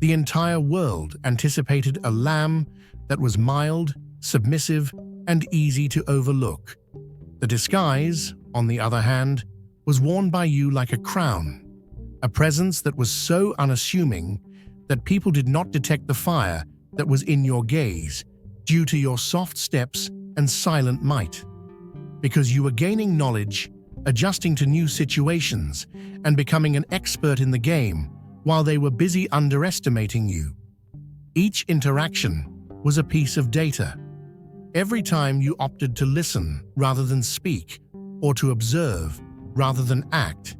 The entire world anticipated a lamb that was mild, submissive, and easy to overlook. The disguise, on the other hand, was worn by you like a crown, a presence that was so unassuming that people did not detect the fire that was in your gaze due to your soft steps and silent might. Because you were gaining knowledge, adjusting to new situations, and becoming an expert in the game while they were busy underestimating you. Each interaction was a piece of data. Every time you opted to listen rather than speak, or to observe rather than act,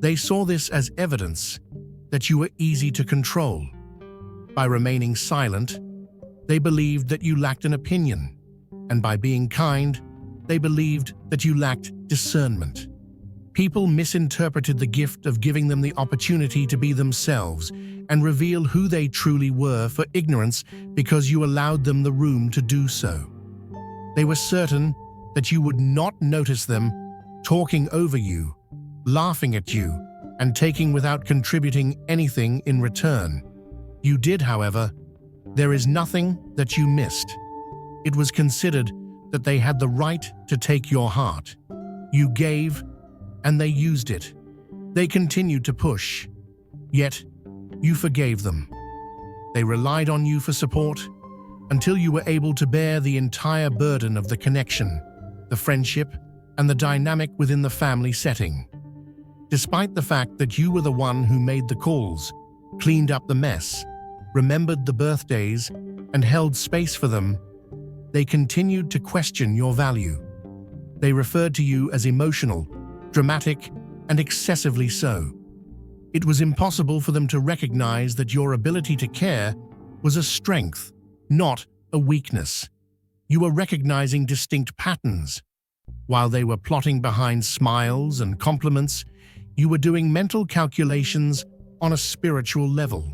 they saw this as evidence that you were easy to control. By remaining silent, they believed that you lacked an opinion, and by being kind, they believed that you lacked discernment. People misinterpreted the gift of giving them the opportunity to be themselves and reveal who they truly were for ignorance because you allowed them the room to do so. They were certain that you would not notice them talking over you, laughing at you, and taking without contributing anything in return. You did, however. There is nothing that you missed. It was considered that they had the right to take your heart. You gave, and they used it. They continued to push, yet you forgave them. They relied on you for support until you were able to bear the entire burden of the connection, the friendship, and the dynamic within the family setting. Despite the fact that you were the one who made the calls, cleaned up the mess, remembered the birthdays, and held space for them, they continued to question your value. They referred to you as emotional, dramatic, and excessively so. It was impossible for them to recognize that your ability to care was a strength, not a weakness. You were recognizing distinct patterns. While they were plotting behind smiles and compliments, you were doing mental calculations on a spiritual level.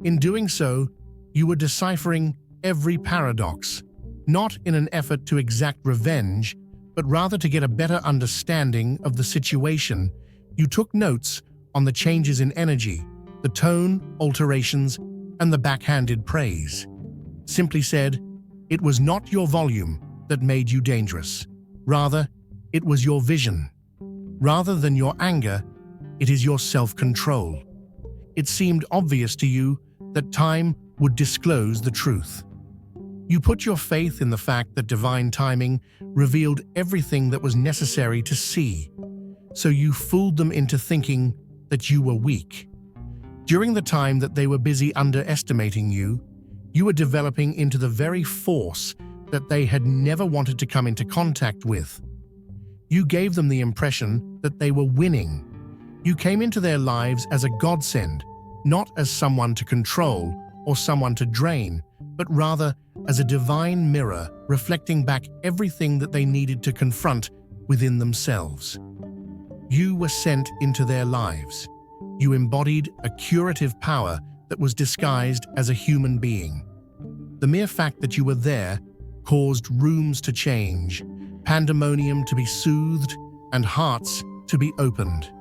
In doing so, you were deciphering every paradox, not in an effort to exact revenge, but rather to get a better understanding of the situation. You took notes on the changes in energy, the tone, alterations, and the backhanded praise. Simply said, it was not your volume that made you dangerous. Rather, it was your vision. Rather than your anger, it is your self-control. It seemed obvious to you that time would disclose the truth. You put your faith in the fact that divine timing revealed everything that was necessary to see, so you fooled them into thinking that you were weak. During the time that they were busy underestimating you, you were developing into the very force that they had never wanted to come into contact with. You gave them the impression that they were winning. You came into their lives as a godsend, not as someone to control or someone to drain, but rather as a divine mirror reflecting back everything that they needed to confront within themselves. You were sent into their lives. You embodied a curative power that was disguised as a human being. The mere fact that you were there caused rooms to change, pandemonium to be soothed, and hearts to be opened.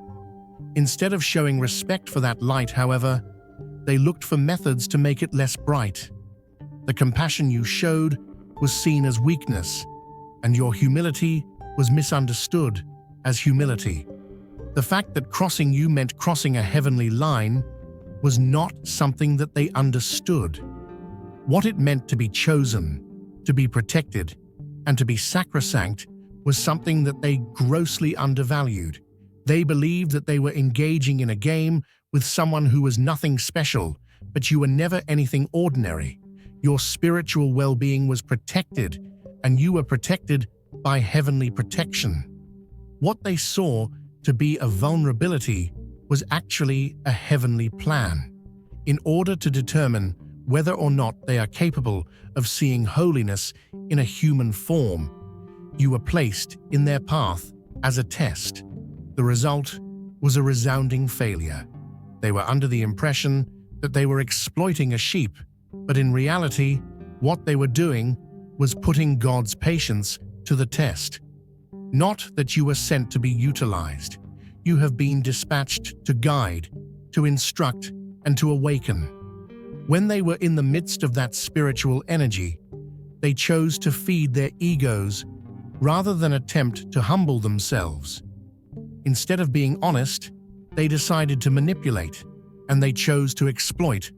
Instead of showing respect for that light, however, they looked for methods to make it less bright. The compassion you showed was seen as weakness, and your humility was misunderstood as humility. The fact that crossing you meant crossing a heavenly line was not something that they understood. What it meant to be chosen, to be protected, and to be sacrosanct was something that they grossly undervalued. They believed that they were engaging in a game with someone who was nothing special, but you were never anything ordinary. Your spiritual well-being was protected, and you were protected by heavenly protection. What they saw to be a vulnerability was actually a heavenly plan. In order to determine whether or not they are capable of seeing holiness in a human form, you were placed in their path as a test. The result was a resounding failure. They were under the impression that they were exploiting a sheep, but in reality, what they were doing was putting God's patience to the test. Not that you were sent to be utilized. You have been dispatched to guide, to instruct, and to awaken. When they were in the midst of that spiritual energy, they chose to feed their egos rather than attempt to humble themselves. Instead of being honest, they decided to manipulate, and they chose to exploit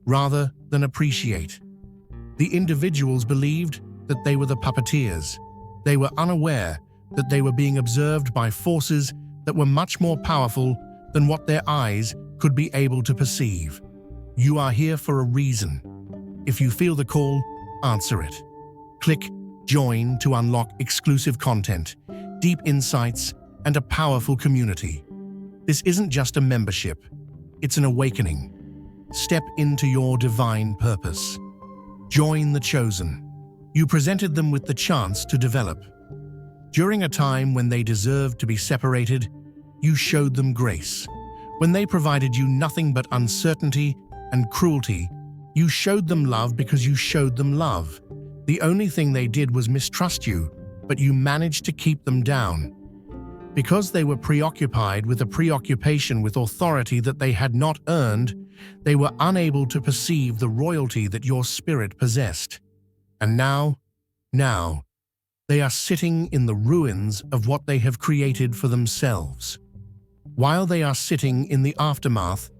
rather than appreciate. The individuals believed that they were the puppeteers. They were unaware that they were being observed by forces that were much more powerful than what their eyes could be able to perceive. You are here for a reason. If you feel the call, answer it. Click Join to unlock exclusive content, deep insights, and a powerful community. This isn't just a membership, it's an awakening. Step into your divine purpose. Join the chosen. You presented them with the chance to develop. During a time when they deserved to be separated, you showed them grace. When they provided you nothing but uncertainty and cruelty, you showed them love because you showed them love. The only thing they did was mistrust you, but you managed to keep them down. Because they were preoccupied with a preoccupation with authority that they had not earned, they were unable to perceive the royalty that your spirit possessed. And now, they are sitting in the ruins of what they have created for themselves. While they are sitting in the aftermath,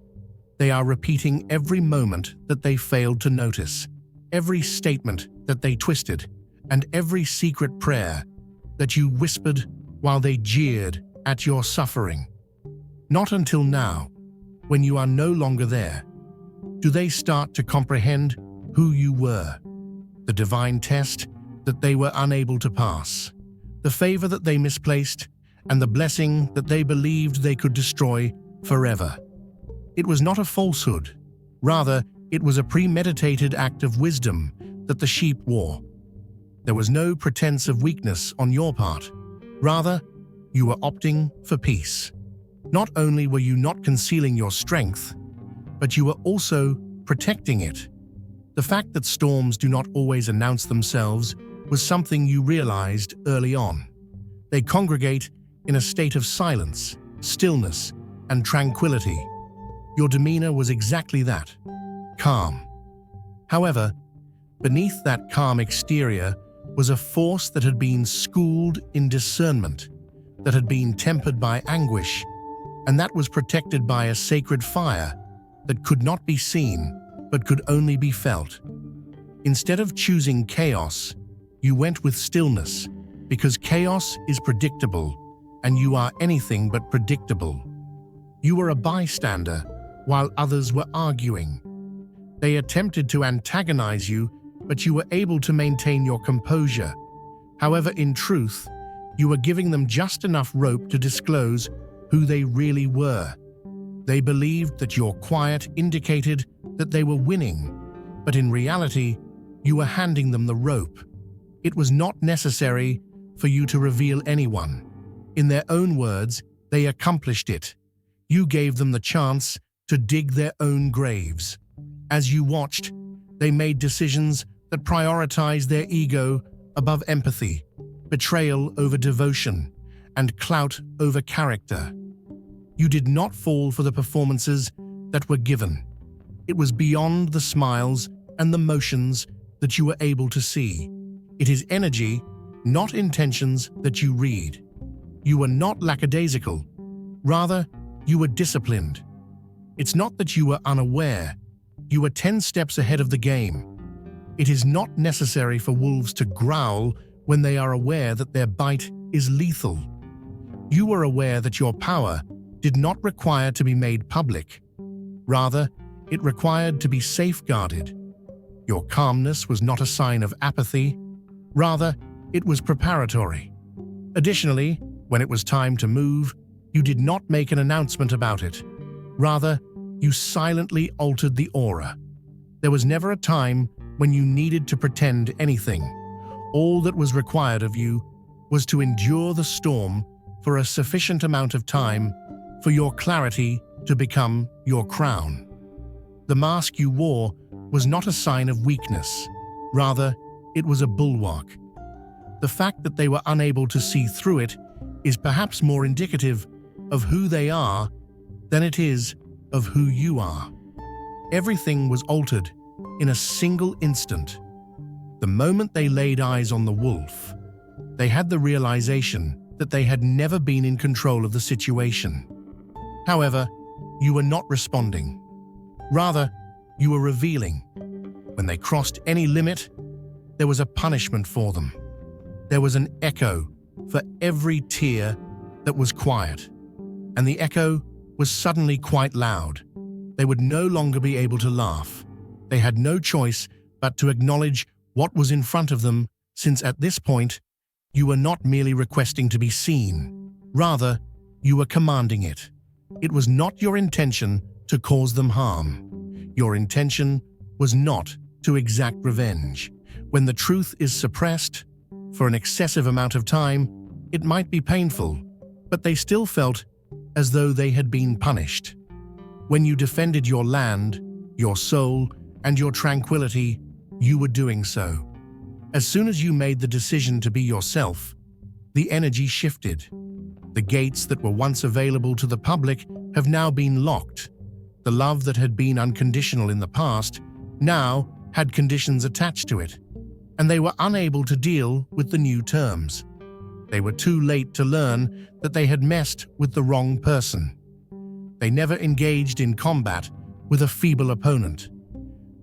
they are repeating every moment that they failed to notice, every statement that they twisted, and every secret prayer that you whispered while they jeered at your suffering. Not until now, when you are no longer there, do they start to comprehend who you were, the divine test that they were unable to pass, the favor that they misplaced, and the blessing that they believed they could destroy forever. It was not a falsehood. Rather, it was a premeditated act of wisdom that the sheep wore. There was no pretense of weakness on your part. Rather, you were opting for peace. Not only were you not concealing your strength, but you were also protecting it. The fact that storms do not always announce themselves was something you realized early on. They congregate in a state of silence, stillness, and tranquility. Your demeanor was exactly that, calm. However, beneath that calm exterior was a force that had been schooled in discernment, that had been tempered by anguish, and that was protected by a sacred fire that could not be seen but could only be felt. Instead of choosing chaos, you went with stillness, because chaos is predictable, and you are anything but predictable. You were a bystander while others were arguing. They attempted to antagonize you, but you were able to maintain your composure. However, in truth, you were giving them just enough rope to disclose who they really were. They believed that your quiet indicated that they were winning, but in reality, you were handing them the rope. It was not necessary for you to reveal anyone. In their own words, they accomplished it. You gave them the chance to dig their own graves. As you watched, they made decisions that prioritized their ego above empathy, betrayal over devotion, and clout over character. You did not fall for the performances that were given. It was beyond the smiles and the motions that you were able to see. It is energy, not intentions, that you read. You were not lackadaisical. Rather, you were disciplined. It's not that you were unaware. You were 10 steps ahead of the game. It is not necessary for wolves to growl when they are aware that their bite is lethal. You were aware that your power did not require to be made public. Rather, it required to be safeguarded. Your calmness was not a sign of apathy. Rather, it was preparatory. Additionally, when it was time to move, you did not make an announcement about it. Rather, you silently altered the aura. There was never a time when you needed to pretend anything. All that was required of you was to endure the storm for a sufficient amount of time for your clarity to become your crown. The mask you wore was not a sign of weakness. Rather, it was a bulwark. The fact that they were unable to see through it is perhaps more indicative of who they are than it is of who you are. Everything was altered in a single instant. The moment they laid eyes on the wolf, they had the realization that they had never been in control of the situation. However, you were not responding. Rather, you were revealing. When they crossed any limit, there was a punishment for them. There was an echo for every tear that was quiet, and the echo was suddenly quite loud. They would no longer be able to laugh. They had no choice but to acknowledge what was in front of them, since at this point, you were not merely requesting to be seen. Rather, you were commanding it. It was not your intention to cause them harm. Your intention was not to exact revenge. When the truth is suppressed for an excessive amount of time, it might be painful, but they still felt as though they had been punished. When you defended your land, your soul, and your tranquility, you were doing so. As soon as you made the decision to be yourself, the energy shifted. The gates that were once available to the public have now been locked. The love that had been unconditional in the past now had conditions attached to it, and they were unable to deal with the new terms. They were too late to learn that they had messed with the wrong person. They never engaged in combat with a feeble opponent.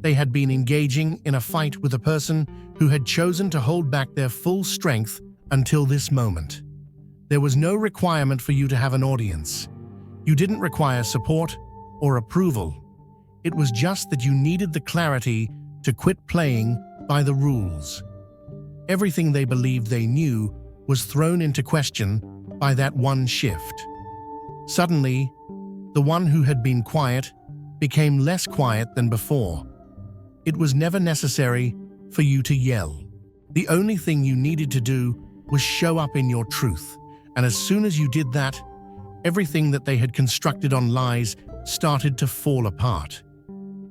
They had been engaging in a fight with a person who had chosen to hold back their full strength until this moment. There was no requirement for you to have an audience. You didn't require support or approval. It was just that you needed the clarity to quit playing by the rules. Everything they believed they knew was thrown into question by that one shift. Suddenly, the one who had been quiet became less quiet than before. It was never necessary for you to yell. The only thing you needed to do was show up in your truth, and as soon as you did that, everything that they had constructed on lies started to fall apart.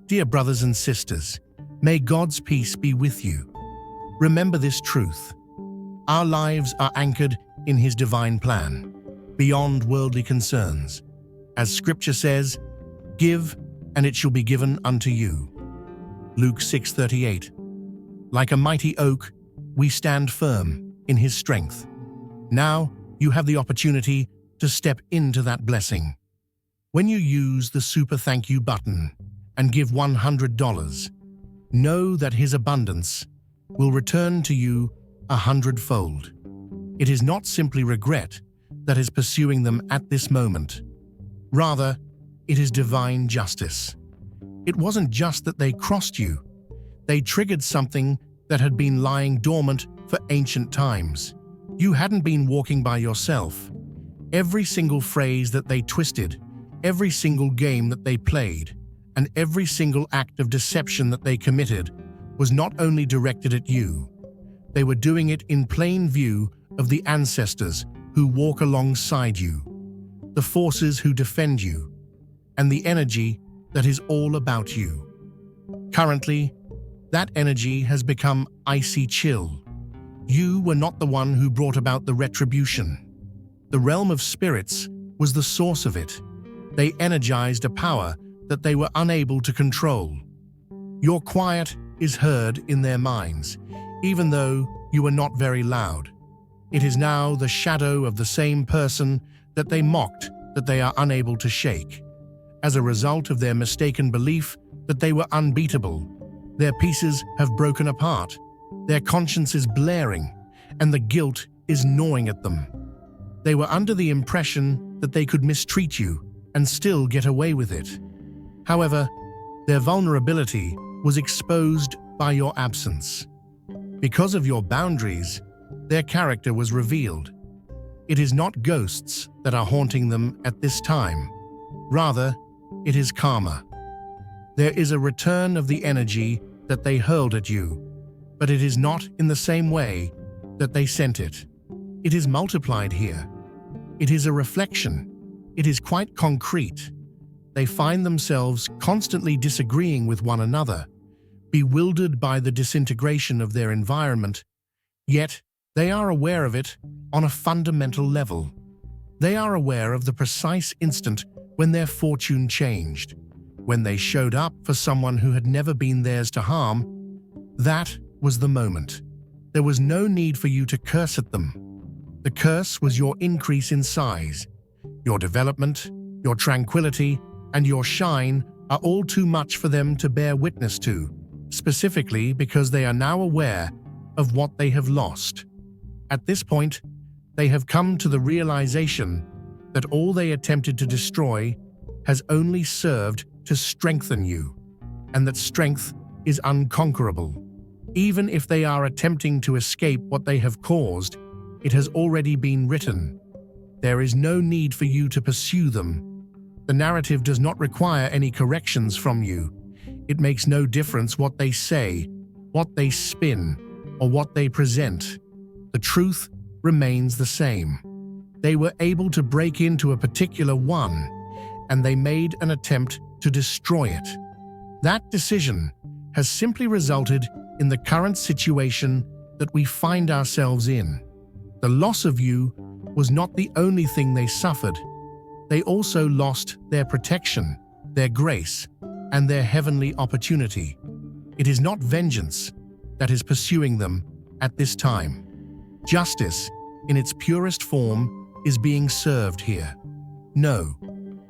Dear brothers and sisters, may God's peace be with you. Remember this truth. Our lives are anchored in His divine plan, beyond worldly concerns. As Scripture says, "Give, and it shall be given unto you." Luke 6:38. Like a mighty oak, we stand firm in His strength. Now you have the opportunity to step into that blessing. When you use the super thank you button and give $100, know that His abundance will return to you 100-fold. It is not simply regret that is pursuing them at this moment. Rather, it is divine justice. It wasn't just that they crossed you. They triggered something that had been lying dormant for ancient times. You hadn't been walking by yourself. Every single phrase that they twisted, every single game that they played, and every single act of deception that they committed was not only directed at you. They were doing it in plain view of the ancestors who walk alongside you, the forces who defend you, and the energy that is all about you. Currently, that energy has become icy chill. You were not the one who brought about the retribution. The realm of spirits was the source of it. They energized a power that they were unable to control. Your quiet is heard in their minds, even though you were not very loud. It is now the shadow of the same person that they mocked that they are unable to shake. As a result of their mistaken belief that they were unbeatable, their pieces have broken apart. Their conscience is blaring, and the guilt is gnawing at them. They were under the impression that they could mistreat you and still get away with it. However, their vulnerability was exposed by your absence. Because of your boundaries, their character was revealed. It is not ghosts that are haunting them at this time. Rather, it is karma. There is a return of the energy that they hurled at you, but it is not in the same way that they sent it. It is multiplied here. It is a reflection. It is quite concrete. They find themselves constantly disagreeing with one another, bewildered by the disintegration of their environment, yet they are aware of it on a fundamental level. They are aware of the precise instant when their fortune changed. When they showed up for someone who had never been theirs to harm, that was the moment. There was no need for you to curse at them. The curse was your increase in size. Your development, your tranquility, and your shine are all too much for them to bear witness to, specifically because they are now aware of what they have lost. At this point, they have come to the realization that all they attempted to destroy has only served to strengthen you, and that strength is unconquerable. Even if they are attempting to escape what they have caused, it has already been written. There is no need for you to pursue them. The narrative does not require any corrections from you. It makes no difference what they say, what they spin, or what they present. The truth remains the same. They were able to break into a particular one, and they made an attempt to destroy it. That decision has simply resulted in the current situation that we find ourselves in. The loss of you was not the only thing they suffered. They also lost their protection, their grace, and their heavenly opportunity. It is not vengeance that is pursuing them at this time. Justice, in its purest form, is being served here. No,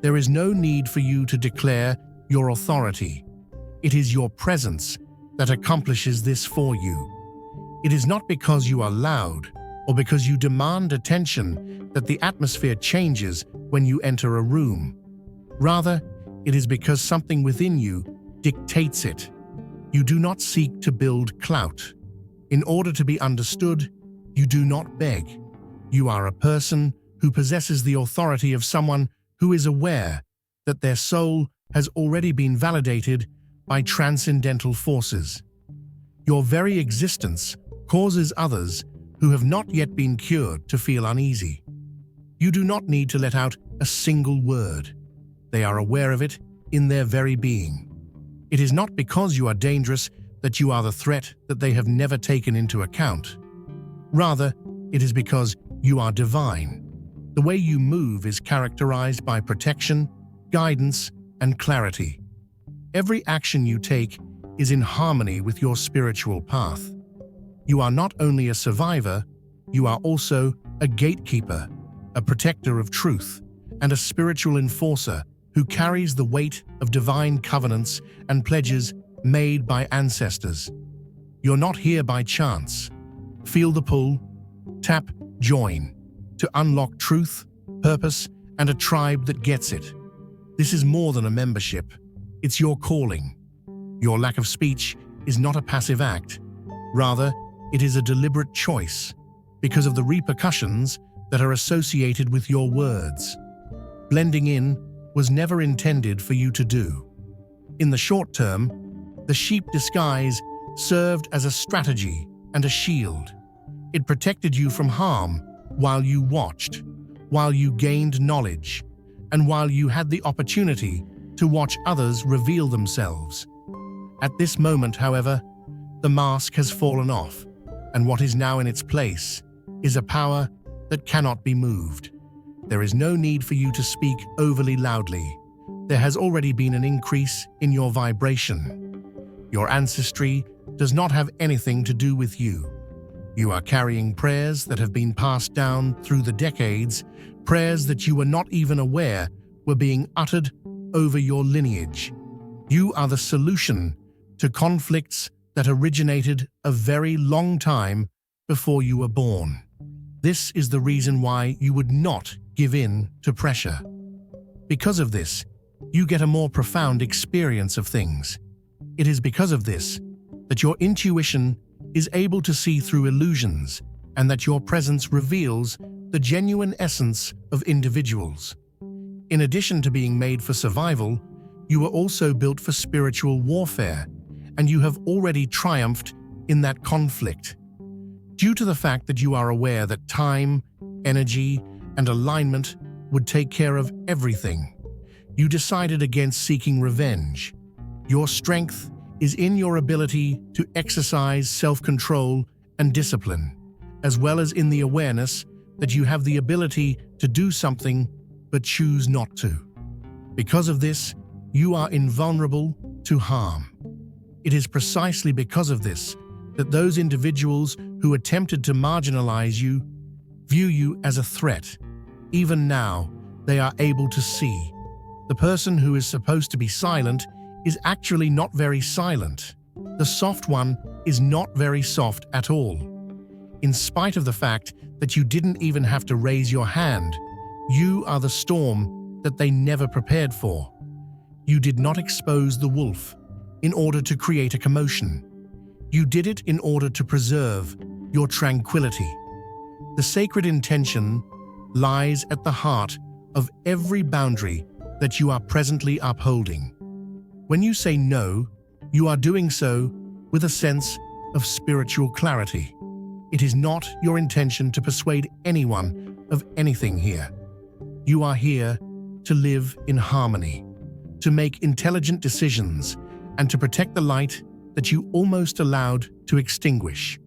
there is no need for you to declare your authority. It is your presence that accomplishes this for you. It is not because you are loud or because you demand attention that the atmosphere changes when you enter a room. Rather, it is because something within you dictates it. You do not seek to build clout. In order to be understood, you do not beg. You are a person who possesses the authority of someone who is aware that their soul has already been validated by transcendental forces. Your very existence causes others who have not yet been cured to feel uneasy. You do not need to let out a single word. They are aware of it in their very being. It is not because you are dangerous that you are the threat that they have never taken into account. Rather, it is because you are divine. The way you move is characterized by protection, guidance, and clarity. Every action you take is in harmony with your spiritual path. You are not only a survivor, you are also a gatekeeper, a protector of truth, and a spiritual enforcer who carries the weight of divine covenants and pledges made by ancestors. You're not here by chance. Feel the pull, tap join, to unlock truth, purpose, and a tribe that gets it. This is more than a membership. It's your calling. Your lack of speech is not a passive act. Rather, it is a deliberate choice because of the repercussions that are associated with your words. Blending in was never intended for you to do. In the short term, the sheep disguise served as a strategy and a shield. It protected you from harm while you watched, while you gained knowledge, and while you had the opportunity to watch others reveal themselves. At this moment, however, the mask has fallen off, and what is now in its place is a power that cannot be moved. There is no need for you to speak overly loudly. There has already been an increase in your vibration. Your ancestry does not have anything to do with you. You are carrying prayers that have been passed down through the decades, prayers that you were not even aware were being uttered over your lineage. You are the solution to conflicts that originated a very long time before you were born. This is the reason why you would not give in to pressure. Because of this, you get a more profound experience of things. It is because of this that your intuition is able to see through illusions and that your presence reveals the genuine essence of individuals. In addition to being made for survival, you were also built for spiritual warfare, and you have already triumphed in that conflict. Due to the fact that you are aware that time, energy, and alignment would take care of everything, you decided against seeking revenge. Your strength is in your ability to exercise self-control and discipline, as well as in the awareness that you have the ability to do something but choose not to. Because of this, you are invulnerable to harm. It is precisely because of this that those individuals who attempted to marginalize you view you as a threat. Even now, they are able to see. The person who is supposed to be silent is actually not very silent. The soft one is not very soft at all. In spite of the fact that you didn't even have to raise your hand, you are the storm that they never prepared for. You did not expose the wolf in order to create a commotion. You did it in order to preserve your tranquility. The sacred intention lies at the heart of every boundary that you are presently upholding. When you say no, you are doing so with a sense of spiritual clarity. It is not your intention to persuade anyone of anything here. You are here to live in harmony, to make intelligent decisions, and to protect the light that you almost allowed to extinguish.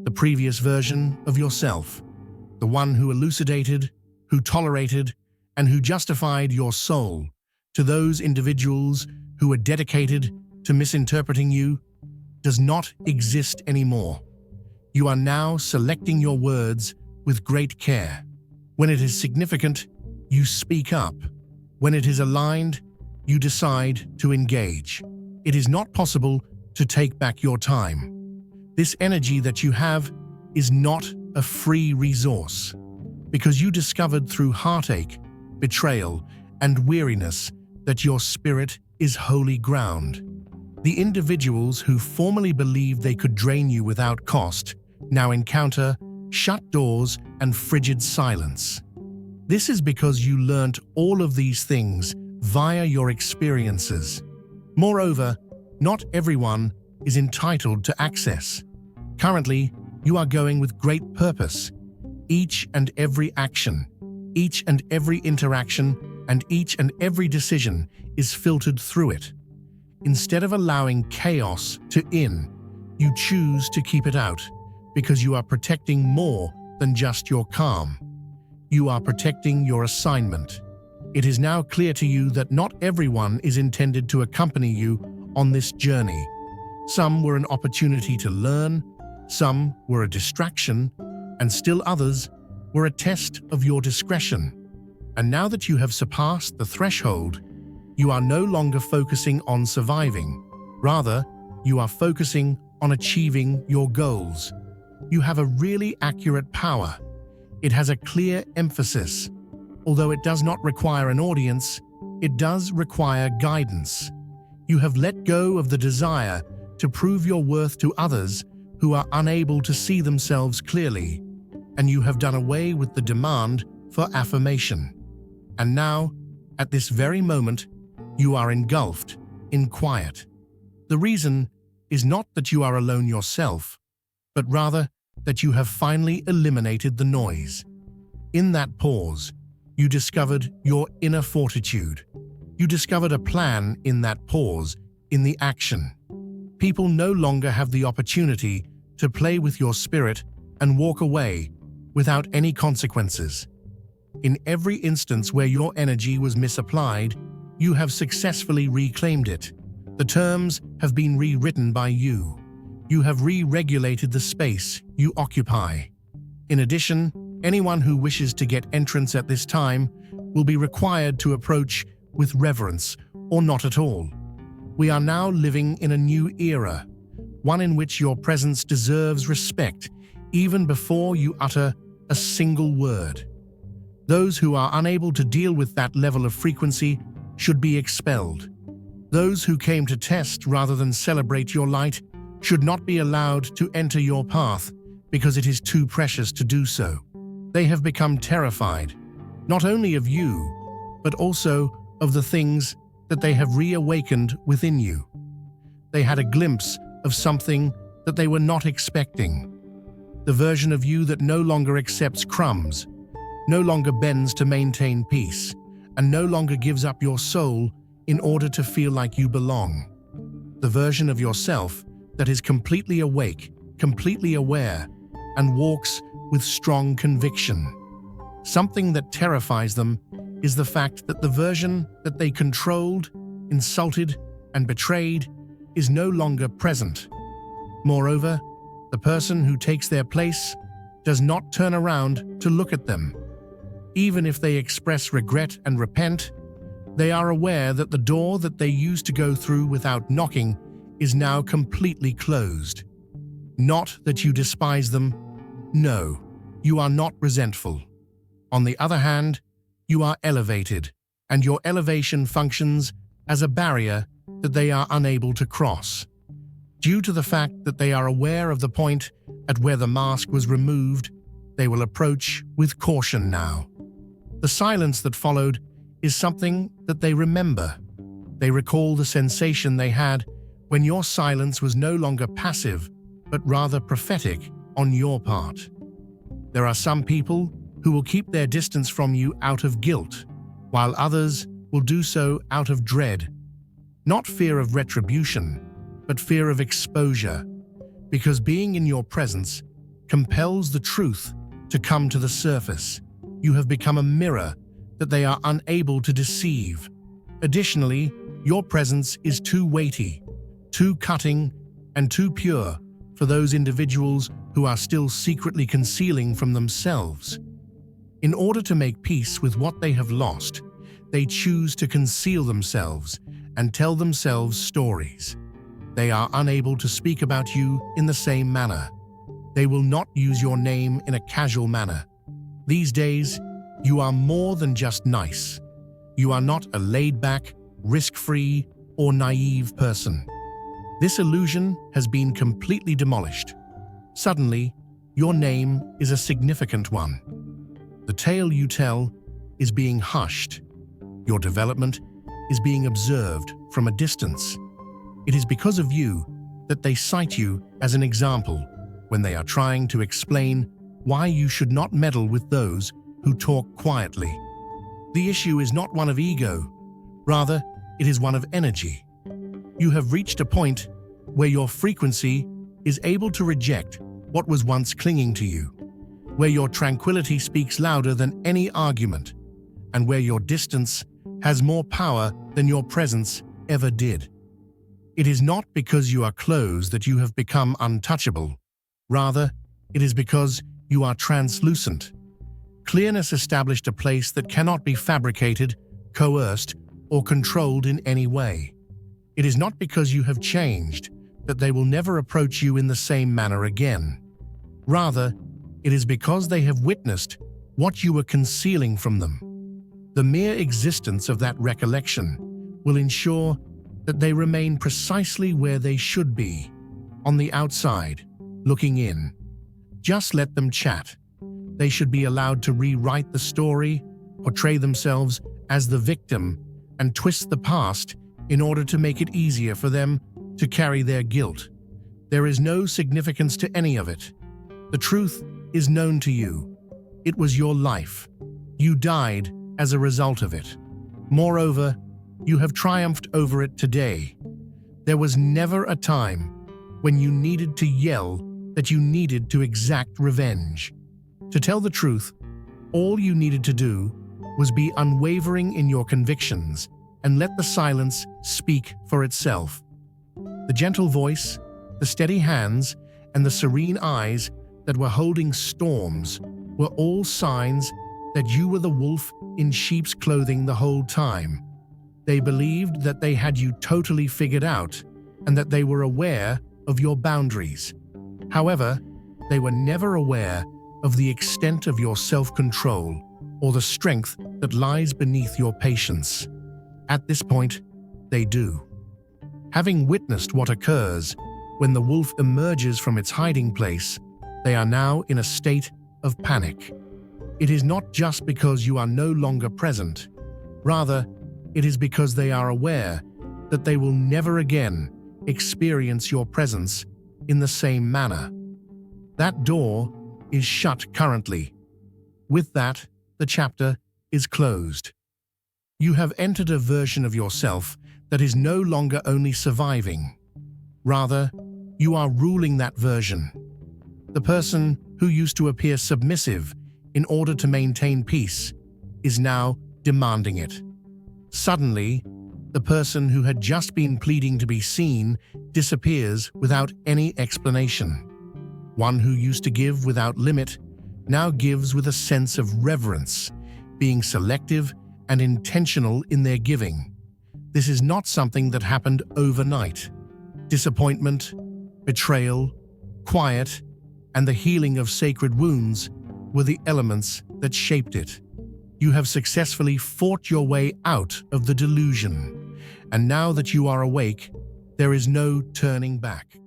The previous version of yourself, the one who elucidated, who tolerated, and who justified your soul to those individuals who were dedicated to misinterpreting you, does not exist anymore. You are now selecting your words with great care. When it is significant, you speak up. When it is aligned, you decide to engage. It is not possible to take back your time. This energy that you have is not a free resource, because you discovered through heartache, betrayal, and weariness that your spirit is holy ground. The individuals who formerly believed they could drain you without cost now encounter shut doors and frigid silence. This is because you learnt all of these things via your experiences. Moreover, not everyone is entitled to access. Currently, you are going with great purpose. Each and every action, each and every interaction, and each and every decision is filtered through it. Instead of allowing chaos to in, you choose to keep it out, because you are protecting more than just your calm. You are protecting your assignment. It is now clear to you that not everyone is intended to accompany you on this journey. Some were an opportunity to learn, some were a distraction, and still others were a test of your discretion. And now that you have surpassed the threshold, you are no longer focusing on surviving. Rather, you are focusing on achieving your goals. You have a really accurate power. It has a clear emphasis. Although it does not require an audience, it does require guidance. You have let go of the desire to prove your worth to others who are unable to see themselves clearly, and you have done away with the demand for affirmation. And now, at this very moment, you are engulfed in quiet. The reason is not that you are alone yourself, but rather that you have finally eliminated the noise. In that pause, you discovered your inner fortitude. You discovered a plan in that pause, in the action. People no longer have the opportunity to play with your spirit and walk away without any consequences. In every instance where your energy was misapplied, you have successfully reclaimed it. The terms have been rewritten by you. You have re-regulated the space you occupy. In addition, anyone who wishes to get entrance at this time will be required to approach with reverence or not at all. We are now living in a new era, one in which your presence deserves respect even before you utter a single word. Those who are unable to deal with that level of frequency should be expelled. Those who came to test rather than celebrate your light should not be allowed to enter your path because it is too precious to do so. They have become terrified, not only of you, but also of the things that they have reawakened within you. They had a glimpse of something that they were not expecting. The version of you that no longer accepts crumbs, no longer bends to maintain peace, and no longer gives up your soul in order to feel like you belong. The version of yourself that is completely awake, completely aware, and walks with strong conviction. Something that terrifies them is the fact that the version that they controlled insulted, and betrayed is no longer present. Moreover, the person who takes their place does not turn around to look at them. Even if they express regret and repent, they are aware that the door that they used to go through without knocking is now completely closed. Not that you despise them. No, you are not resentful. On the other hand, you are elevated, and your elevation functions as a barrier that they are unable to cross. Due to the fact that they are aware of the point at where the mask was removed, they will approach with caution now. The silence that followed is something that they remember. They recall the sensation they had when your silence was no longer passive, but rather prophetic on your part. There are some people who will keep their distance from you out of guilt, while others will do so out of dread. Not fear of retribution, but fear of exposure, because being in your presence compels the truth to come to the surface. You have become a mirror that they are unable to deceive. Additionally, your presence is too weighty, too cutting, and too pure for those individuals who are still secretly concealing from themselves. In order to make peace with what they have lost, they choose to conceal themselves and tell themselves stories. They are unable to speak about you in the same manner. They will not use your name in a casual manner. These days, you are more than just nice. You are not a laid-back, risk-free, or naive person. This illusion has been completely demolished. Suddenly, your name is a significant one. The tale you tell is being hushed. Your development is being observed from a distance. It is because of you that they cite you as an example when they are trying to explain why you should not meddle with those who talk quietly. The issue is not one of ego, rather, it is one of energy. You have reached a point where your frequency is able to reject what was once clinging to you, where your tranquility speaks louder than any argument, and where your distance has more power than your presence ever did. It is not because you are closed that you have become untouchable. Rather, it is because you are translucent. Clearness established a place that cannot be fabricated, coerced, or controlled in any way. It is not because you have changed that they will never approach you in the same manner again. Rather, it is because they have witnessed what you were concealing from them. The mere existence of that recollection will ensure that they remain precisely where they should be, on the outside, looking in. Just let them chat. They should be allowed to rewrite the story, portray themselves as the victim, and twist the past in order to make it easier for them to carry their guilt. There is no significance to any of it. The truth is known to you. It was your life. You died as a result of it. Moreover, you have triumphed over it today. There was never a time when you needed to yell that you needed to exact revenge. To tell the truth, all you needed to do was be unwavering in your convictions and let the silence speak for itself. The gentle voice, the steady hands, and the serene eyes that were holding storms were all signs that you were the wolf in sheep's clothing the whole time. They believed that they had you totally figured out and that they were aware of your boundaries. However, they were never aware of the extent of your self-control or the strength that lies beneath your patience. At this point, they do. Having witnessed what occurs when the wolf emerges from its hiding place, they are now in a state of panic. It is not just because you are no longer present. Rather, it is because they are aware that they will never again experience your presence in the same manner. That door is shut currently. With that, the chapter is closed. You have entered a version of yourself that is no longer only surviving. Rather, you are ruling that version. The person who used to appear submissive in order to maintain peace is now demanding it. Suddenly, The person who had just been pleading to be seen disappears without any explanation. One who used to give without limit now gives with a sense of reverence, being selective and intentional in their giving. This is not something that happened overnight. Disappointment, betrayal, quiet, and the healing of sacred wounds were the elements that shaped it. You have successfully fought your way out of the delusion, and now that you are awake, there is no turning back.